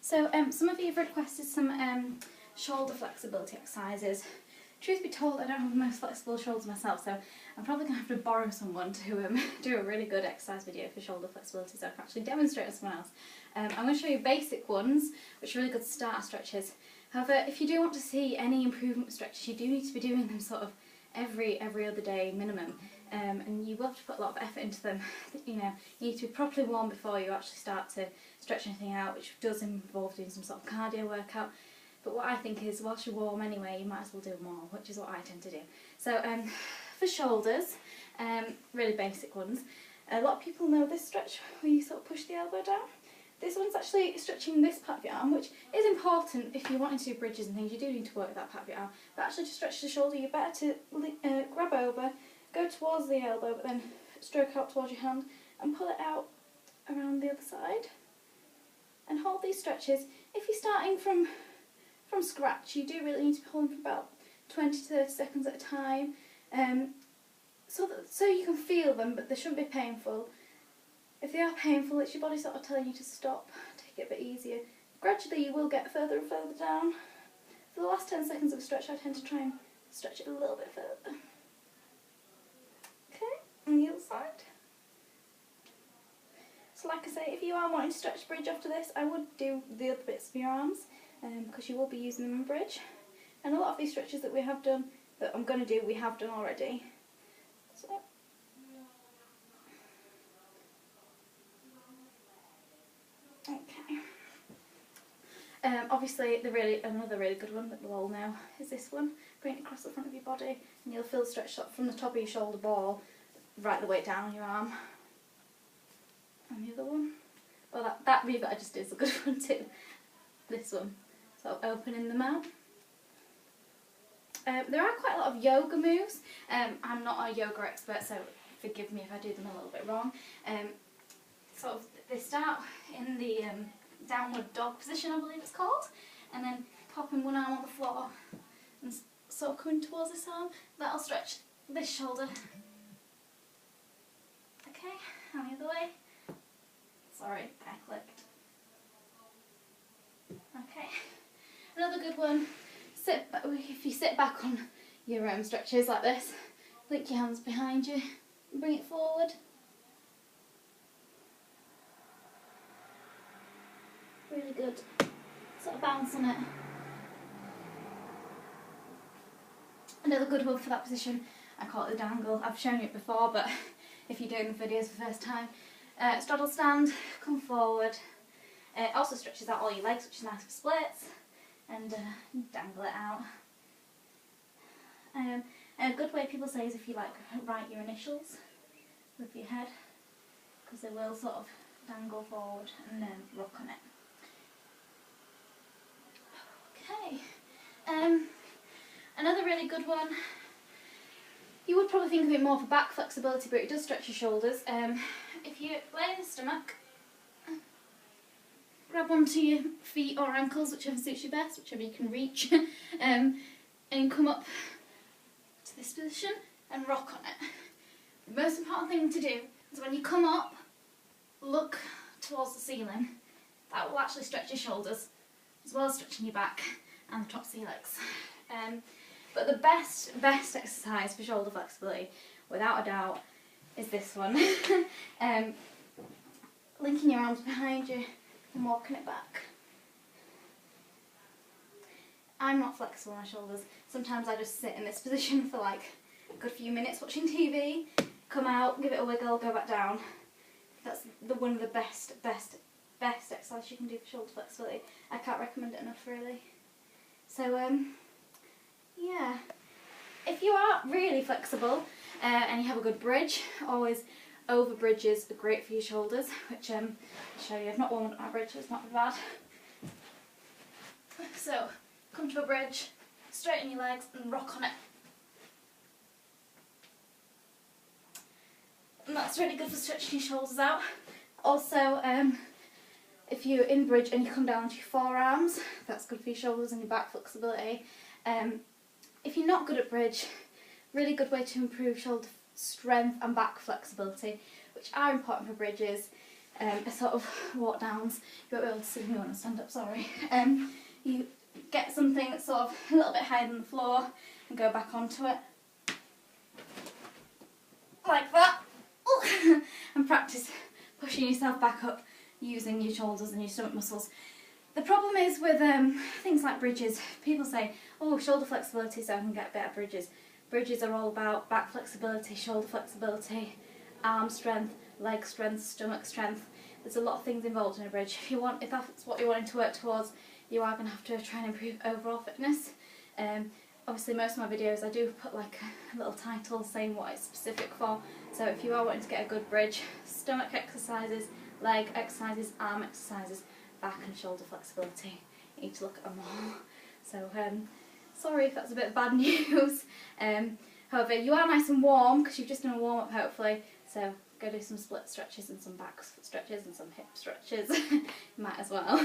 So some of you have requested some shoulder flexibility exercises. Truth be told, I don't have the most flexible shoulders myself, so I'm probably going to have to borrow someone to do a really good exercise video for shoulder flexibility so I can actually demonstrate to someone else. I'm going to show you basic ones, which are really good starter stretches. However, if you do want to see any improvement with stretches, you do need to be doing them sort of every other day minimum, and you will have to put a lot of effort into them. You need to be properly warm before you actually start to stretch anything out, which does involve doing some sort of cardio workout. But what I think is, whilst you're warm anyway, you might as well do more, which is what I tend to do. So for shoulders, really basic ones. A lot of people know this stretch where you sort of push the elbow down. This one's actually stretching this part of your arm, which is important if you're wanting to do bridges and things. You do need to work that part of your arm. But actually to stretch the shoulder, you're better to grab over, go towards the elbow, but then stroke out towards your hand and pull it out around the other side. And hold these stretches. If you're starting from scratch, you do really need to be holding for about 20 to 30 seconds at a time, so you can feel them, but they shouldn't be painful. If they are painful, it's your body sort of telling you to stop, take it a bit easier. Gradually you will get further and further down. For the last 10 seconds of a stretch, I tend to try and stretch it a little bit further. Okay, on the other side. So like I say, if you are wanting to stretch bridge after this, I would do the other bits of your arms, because you will be using them in bridge. And a lot of these stretches that we have done, that I'm going to do, we have done already. So, okay. Obviously, another really good one that we'll all know is this one. Bring it across the front of your body, and you'll feel the stretch from the top of your shoulder ball right the way down your arm. And the other one, well, that move that I just did is a good one too. This one, sort of opening the mouth. There are quite a lot of yoga moves. I'm not a yoga expert, so forgive me if I do them a little bit wrong. Sort of, they start in the downward dog position, I believe it's called, and then popping one arm on the floor and sort of coming towards this arm. That'll stretch this shoulder. Okay, and the other way. Sorry, I clicked. Okay, another good one. If you sit back on your stretches like this, link your hands behind you and bring it forward. Really good. Sort of bounce on it. Another good one for that position, I call it the dangle. I've shown you it before, but if you're doing the videos for the first time, straddle stand, come forward. It also stretches out all your legs, which is nice for splits, and dangle it out. A good way people say is if you write your initials with your head, because they will sort of dangle forward and then rock on it. Okay, another really good one. You would probably think of it more for back flexibility, but it does stretch your shoulders. If you lay in the stomach, grab onto your feet or ankles, whichever suits you best, whichever you can reach, and come up to this position and rock on it. The most important thing to do is when you come up, look towards the ceiling. That will actually stretch your shoulders, as well as stretching your back and the tops of your legs. But the best exercise for shoulder flexibility, without a doubt, is this one. Linking your arms behind you and walking it back. I'm not flexible on my shoulders. Sometimes I just sit in this position for like a good few minutes watching TV, come out, give it a wiggle, go back down. That's one of the best exercises you can do for shoulder flexibility. I can't recommend it enough, really. So yeah, if you are really flexible and you have a good bridge, always over bridges are great for your shoulders, which I'll show you. I've not warmed up my bridge, so it's not bad. So come to a bridge, straighten your legs and rock on it. And that's really good for stretching your shoulders out. Also, if you're in bridge and you come down to your forearms, that's good for your shoulders and your back flexibility. If you're not good at bridge, really good way to improve shoulder strength and back flexibility, which are important for bridges. sort of walk downs. You won't be able to see me when I stand up, sorry. You get something that's sort of a little bit higher than the floor and go back onto it. Like that. And practice pushing yourself back up using your shoulders and your stomach muscles. The problem is with things like bridges, people say, oh, shoulder flexibility so I can get better bridges. Bridges are all about back flexibility, shoulder flexibility, arm strength, leg strength, stomach strength. There's a lot of things involved in a bridge. If that's what you're wanting to work towards, you are going to have to try and improve overall fitness. Obviously most of my videos I do put like a little title saying what it's specific for. So if you are wanting to get a good bridge, stomach exercises, leg exercises, arm exercises, back and shoulder flexibility, you need to look at them all. So sorry if that's a bit of bad news. However, you are nice and warm because you've just done a warm up hopefully, so go do some split stretches and some back stretches and some hip stretches. You might as well.